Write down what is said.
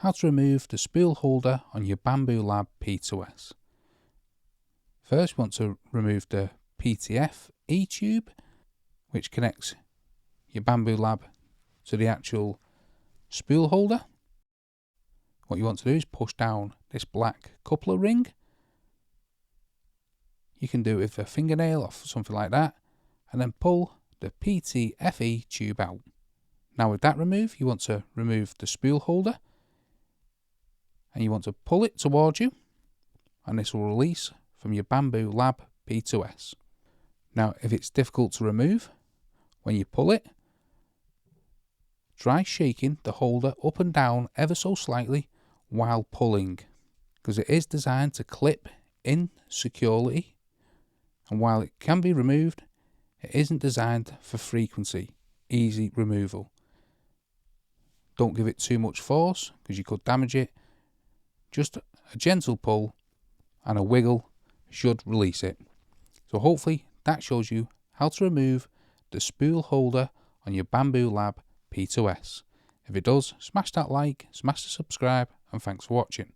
how to remove the spool holder on your Bambu Lab P2S. First, we want to remove the PTF E-tube, which connects your Bambu Lab to the actual spool holder. What you want to do is push down this black coupler ring. You can do it with a fingernail or something like that, and then pull the PTFE tube out. Now with that removed, you want to remove the spool holder, and you want to pull it towards you, and this will release from your Bambu Lab P2S. Now if it's difficult to remove, when you pull it, try shaking the holder up and down ever so slightly while pulling, because it is designed to clip in securely, and while it can be removed, it isn't designed for frequency, easy removal. Don't give it too much force because you could damage it. Just a gentle pull and a wiggle should release it. So hopefully that shows you how to remove the spool holder on your Bambu Lab P2S. If it does, smash that like, smash the subscribe, and thanks for watching.